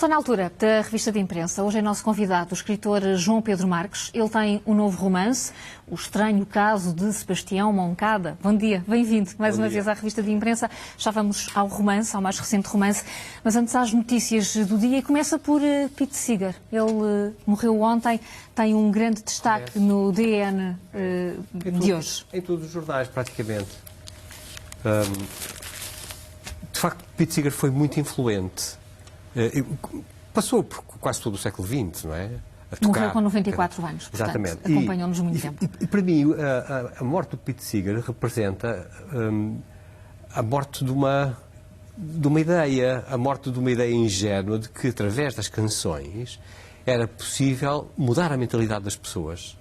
Está na altura da revista de imprensa. Hoje é nosso convidado o escritor João Pedro Marques. Ele tem um novo romance, O Estranho Caso de Sebastião Moncada. Bom dia, bem-vindo mais uma vez à revista de imprensa. Já vamos ao romance, ao mais recente romance, mas antes às notícias do dia. E começa por Pete Seeger. Ele morreu ontem, tem um grande destaque no DN de hoje. Em todos os jornais, praticamente. De facto, Pete Seeger foi muito influente. Passou por quase todo o século XX, não é? Morreu com 94 anos, portanto, exatamente. Acompanhou-nos muito tempo. E para mim, a morte do Pete Seeger representa a morte de uma ideia, a morte de uma ideia ingênua de que, através das canções, era possível mudar a mentalidade das pessoas.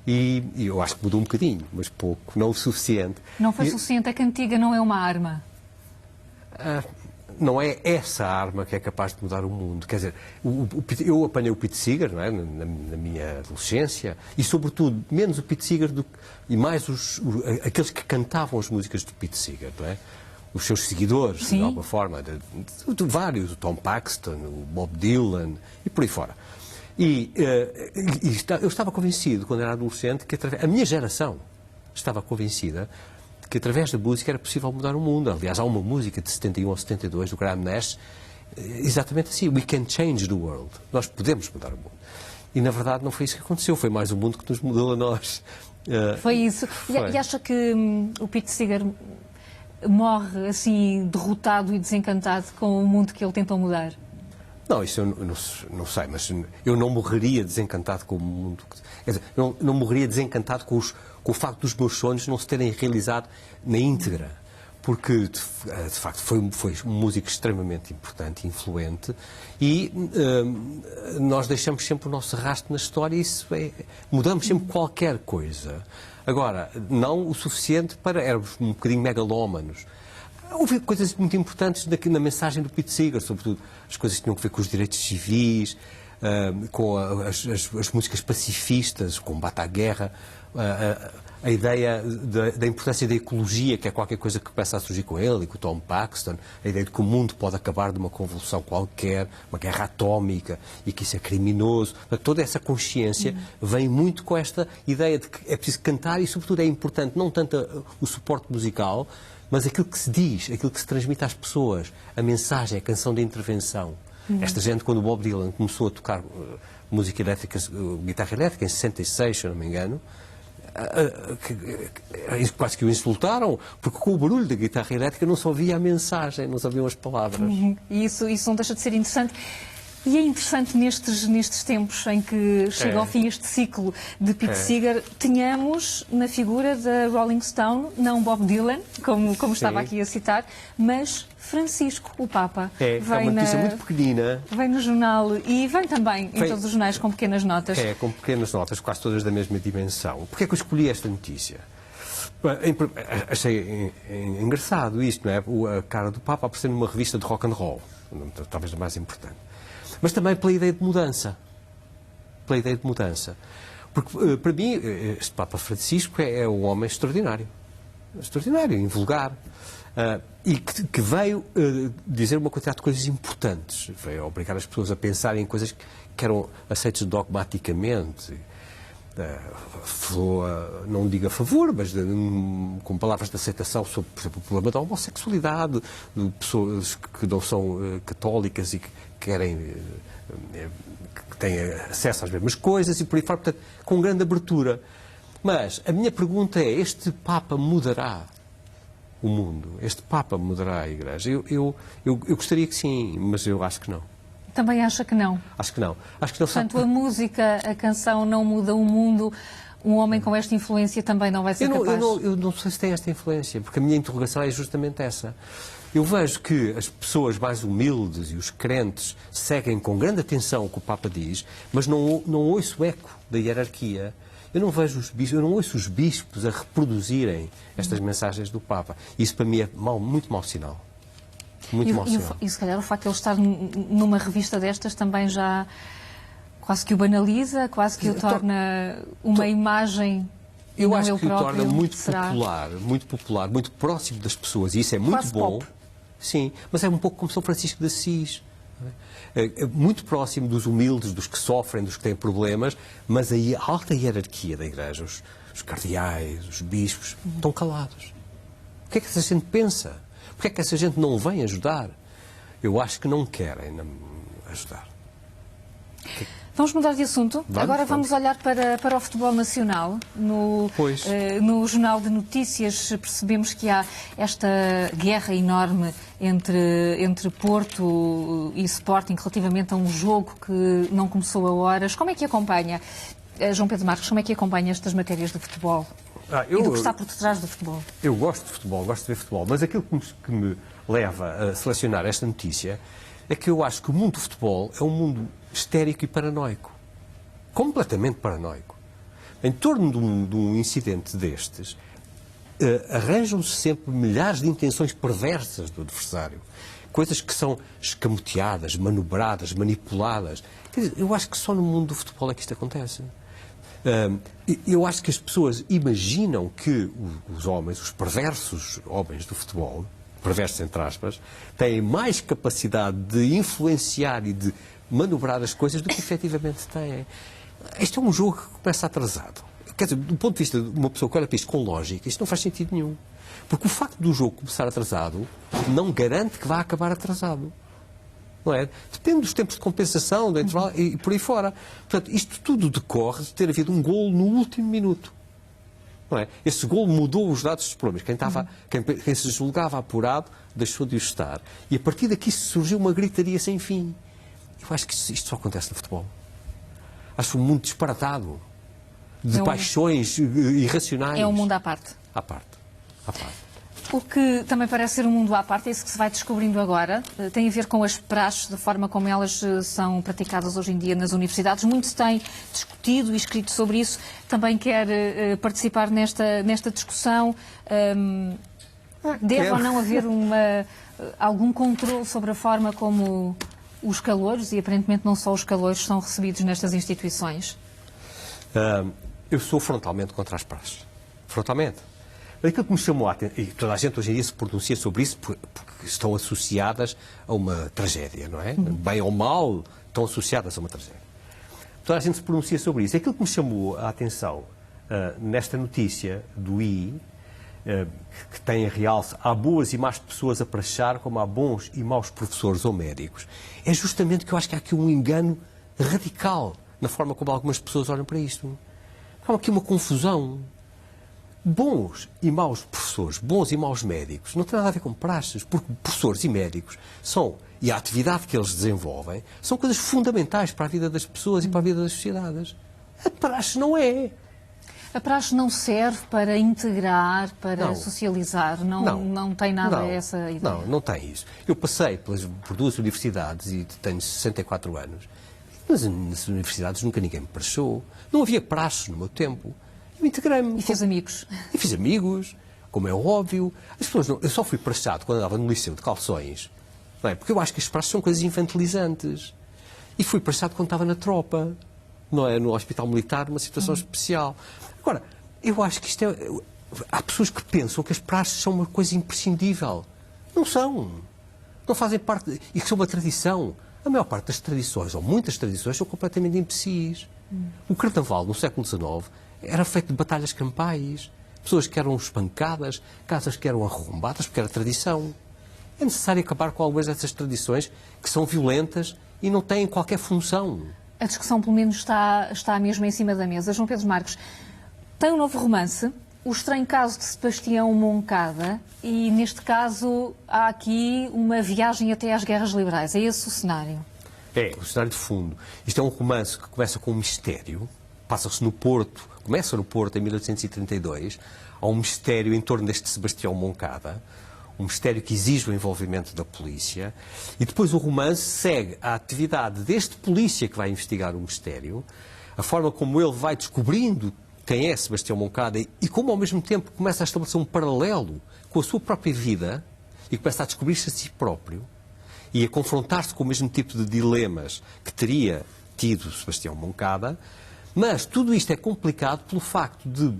E eu acho que mudou um bocadinho, mas pouco, não o suficiente. Não foi suficiente, a cantiga não é uma arma. Não é essa arma que é capaz de mudar o mundo. Quer dizer, eu apanhei o Pete Seeger, não é, na minha adolescência, e sobretudo, menos o Pete Seeger e mais aqueles que cantavam as músicas do Pete Seeger, não é? Os seus seguidores, Sim. de alguma forma, de vários, o Tom Paxton, o Bob Dylan e por aí fora. Eu estava convencido, quando era adolescente, que a minha geração estava convencida que através da música era possível mudar o mundo. Aliás, há uma música de 71 ou 72 do Graham Nash, exatamente assim, We can change the world. Nós podemos mudar o mundo. E, na verdade, não foi isso que aconteceu, foi mais o mundo que nos mudou a nós. Foi isso. E acha que o Pete Seeger morre assim, derrotado e desencantado com o mundo que ele tentou mudar? Não, isso eu não sei, mas eu não morreria desencantado com o mundo. Quer dizer, não morreria desencantado com o facto dos meus sonhos não se terem realizado na íntegra. Porque, de facto, foi um músico extremamente importante, influente, e nós deixamos sempre o nosso rastro na história e mudamos sempre qualquer coisa. Agora, não o suficiente para... Éramos um bocadinho megalómanos. Houve coisas muito importantes na mensagem do Pete Seeger, sobretudo as coisas que tinham a ver com os direitos civis, com as músicas pacifistas, o combate à guerra, a ideia da importância da ecologia, que é qualquer coisa que começa a surgir com ele e com o Tom Paxton, a ideia de que o mundo pode acabar de uma convulsão qualquer, uma guerra atómica, e que isso é criminoso. Toda essa consciência vem muito com esta ideia de que é preciso cantar e, sobretudo, é importante não tanto o suporte musical, mas aquilo que se diz, aquilo que se transmite às pessoas, a mensagem, a canção de intervenção. Esta gente, quando o Bob Dylan começou a tocar música elétrica, guitarra elétrica, em 66, se eu não me engano, quase que o insultaram, porque com o barulho da guitarra elétrica não se ouvia a mensagem, não se ouviam as palavras. Isso não deixa de ser interessante. E é interessante nestes tempos em que chega ao fim este ciclo de Pete Seeger, tenhamos na figura da Rolling Stone, não Bob Dylan, como estava aqui a citar, mas Francisco, o Papa. É uma notícia muito pequenina. Vem no jornal e vem também em todos os jornais com pequenas notas. Com pequenas notas, quase todas da mesma dimensão. Porquê é que eu escolhi esta notícia? Achei engraçado isto, não é? A cara do Papa aparecer numa revista de rock and roll, talvez a mais importante. Mas também pela ideia de mudança. Pela ideia de mudança. Porque, para mim, este Papa Francisco é um homem extraordinário. Extraordinário, invulgar. E que veio dizer uma quantidade de coisas importantes. Veio obrigar as pessoas a pensarem em coisas que eram aceitas dogmaticamente. Falou, não digo a favor, mas com palavras de aceitação sobre, por exemplo, o problema da homossexualidade, de pessoas que não são católicas e que querem, que têm acesso às mesmas coisas e por aí fora, portanto, com grande abertura. Mas a minha pergunta é, este Papa mudará o mundo? Este Papa mudará a Igreja? Eu gostaria que sim, mas eu acho que não. Também acha que não? Acho que não. Portanto, a música, a canção não muda o mundo. Um homem com esta influência também não vai ser capaz? Eu não sei se tem esta influência, porque a minha interrogação é justamente essa. Eu vejo que as pessoas mais humildes e os crentes seguem com grande atenção o que o Papa diz, mas não ouço o eco da hierarquia. Eu não vejo eu não ouço os bispos a reproduzirem estas mensagens do Papa. Isso para mim é muito mau sinal. E se calhar o facto de ele estar numa revista destas também já quase que o banaliza, quase que o torna uma imagem. Eu acho que o torna muito popular, muito próximo das pessoas, e isso é muito quase bom. Pop. Sim, mas é um pouco como São Francisco de Assis. Muito próximo dos humildes, dos que sofrem, dos que têm problemas, mas a alta hierarquia da Igreja, os cardeais, os bispos, estão calados. O que é que essa gente pensa? Por que é que essa gente não vem ajudar? Eu acho que não querem ajudar. Vamos mudar de assunto. Agora vamos olhar para o futebol nacional. No Jornal de Notícias percebemos que há esta guerra enorme entre Porto e Sporting relativamente a um jogo que não começou a horas. Como é que acompanha, João Pedro Marques, como é que acompanha estas matérias do futebol e do que está por detrás do futebol? Eu gosto de futebol, gosto de ver futebol, mas aquilo que me leva a selecionar esta notícia é que eu acho que o mundo do futebol é um mundo histérico e paranoico. Completamente paranoico. Em torno de um incidente destes, arranjam-se sempre milhares de intenções perversas do adversário. Coisas que são escamoteadas, manobradas, manipuladas. Quer dizer, eu acho que só no mundo do futebol é que isto acontece. Eu acho que as pessoas imaginam que os homens, os perversos homens do futebol, perversos entre aspas, têm mais capacidade de influenciar e de manobrar as coisas do que efetivamente têm. Este é um jogo que começa atrasado. Quer dizer, do ponto de vista de uma pessoa que olha para isto com lógica, isto não faz sentido nenhum. Porque o facto do jogo começar atrasado não garante que vá acabar atrasado. Não é? Depende dos tempos de compensação, do intervalo e por aí fora. Portanto, isto tudo decorre de ter havido um golo no último minuto. Não é? Esse golo mudou os dados dos problemas. Quem se julgava apurado deixou de o estar. E a partir daqui surgiu uma gritaria sem fim. Eu acho que isto só acontece no futebol. Acho um mundo disparatado, de paixões irracionais. É um mundo à parte. À parte. O que também parece ser um mundo à parte, é isso que se vai descobrindo agora, tem a ver com as praxes, da forma como elas são praticadas hoje em dia nas universidades. Muito se tem discutido e escrito sobre isso. Também quer participar nesta discussão. Deve ou não haver algum controle sobre a forma como os calouros, e aparentemente não só os calouros, são recebidos nestas instituições? Eu sou frontalmente contra as praxes. Frontalmente. Aquilo que me chamou a atenção, e toda a gente hoje em dia se pronuncia sobre isso porque estão associadas a uma tragédia, não é? Bem ou mal, estão associadas a uma tragédia. Toda a gente se pronuncia sobre isso. Aquilo que me chamou a atenção nesta notícia do I, que tem em realce há boas e más pessoas a praxar, como há bons e maus professores ou médicos, é justamente que eu acho que há aqui um engano radical na forma como algumas pessoas olham para isto. Há aqui uma confusão. Bons e maus professores, bons e maus médicos, não tem nada a ver com praxes, porque professores e médicos e a atividade que eles desenvolvem, são coisas fundamentais para a vida das pessoas e para a vida das sociedades. A praxe não é. A praxe não serve para integrar, para socializar, não tem nada essa ideia? Não tem isso. Eu passei por duas universidades e tenho 64 anos. Mas nas universidades nunca ninguém me praxou. Não havia praxe no meu tempo. Eu integrei-me. E fez amigos. E fiz amigos, como é óbvio. As pessoas eu só fui praxado quando andava no liceu de calções. Não é? Porque eu acho que as praxes são coisas infantilizantes. E fui praxado quando estava na tropa, não é? No hospital militar, numa situação especial. Agora, eu acho que isto é... Há pessoas que pensam que as praxes são uma coisa imprescindível. Não são. Não fazem parte... E que são uma tradição. A maior parte das tradições, ou muitas tradições, são completamente imbecis. O carnaval, no século XIX, era feito de batalhas campais, pessoas que eram espancadas, casas que eram arrombadas, porque era tradição. É necessário acabar com algumas dessas tradições que são violentas e não têm qualquer função. A discussão, pelo menos, está mesmo em cima da mesa. João Pedro Marques, tem um novo romance, O Estranho Caso de Sebastião Moncada, e neste caso há aqui uma viagem até às guerras liberais. É esse o cenário? É, o cenário de fundo. Isto é um romance que começa com um mistério, passa-se no Porto, começa no Porto em 1832, há um mistério em torno deste Sebastião Moncada, um mistério que exige o envolvimento da polícia, e depois o romance segue a atividade deste polícia que vai investigar o mistério, a forma como ele vai descobrindo quem é Sebastião Moncada e como ao mesmo tempo começa a estabelecer um paralelo com a sua própria vida e começa a descobrir-se a si próprio e a confrontar-se com o mesmo tipo de dilemas que teria tido Sebastião Moncada. Mas tudo isto é complicado pelo facto de,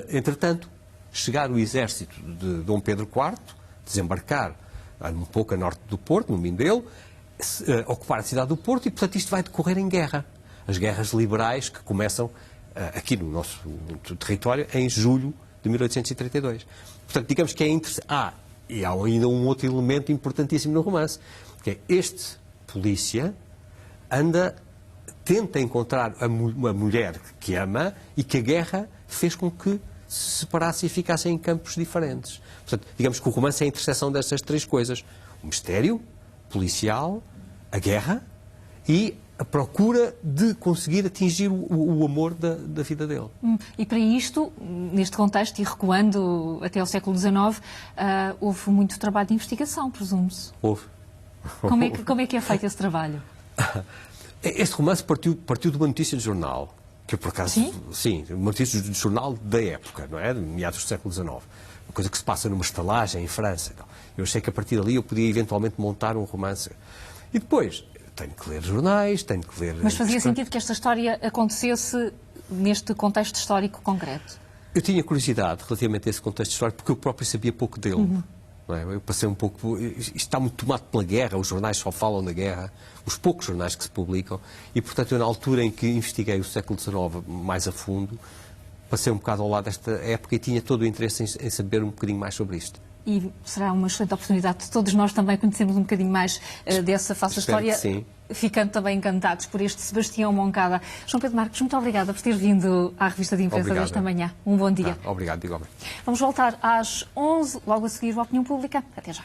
entretanto, chegar o exército de Dom Pedro IV, desembarcar um pouco a norte do Porto, no Mindelo, ocupar a cidade do Porto e, portanto, isto vai decorrer em guerra. As guerras liberais que começam aqui no nosso território em julho de 1832. Portanto, digamos que é interessante. E há ainda um outro elemento importantíssimo no romance, que é este polícia tenta encontrar uma mulher que ama e que a guerra fez com que se separassem e ficassem em campos diferentes. Portanto, digamos que o romance é a interseção dessas três coisas. O mistério policial, a guerra e a procura de conseguir atingir o amor da vida dele. E para isto, neste contexto, e recuando até ao século XIX, houve muito trabalho de investigação, presume-se. Houve. Como é que é feito esse trabalho? Este romance partiu de uma notícia de jornal, que por acaso, sim, uma notícia de jornal da época, não é? De meados do século XIX. Uma coisa que se passa numa estalagem em França. Eu achei que a partir dali eu podia eventualmente montar um romance. E depois, tenho que ler jornais, tenho que ler... Mas fazia sentido que esta história acontecesse neste contexto histórico concreto? Eu tinha curiosidade relativamente a esse contexto histórico, porque eu próprio sabia pouco dele. Não é? Eu passei um pouco... Isto está muito tomado pela guerra, os jornais só falam da guerra, os poucos jornais que se publicam, e, portanto, eu, na altura em que investiguei o século XIX mais a fundo, passei um bocado ao lado desta época e tinha todo o interesse em saber um bocadinho mais sobre isto. E será uma excelente oportunidade de todos nós também conhecermos um bocadinho mais dessa face da história, ficando também encantados por este Sebastião Moncada. João Pedro Marques, muito obrigada por ter vindo à Revista de Imprensa desta manhã. Um bom dia. Obrigado, igualmente. Vamos voltar às 11, logo a seguir, a Opinião Pública. Até já.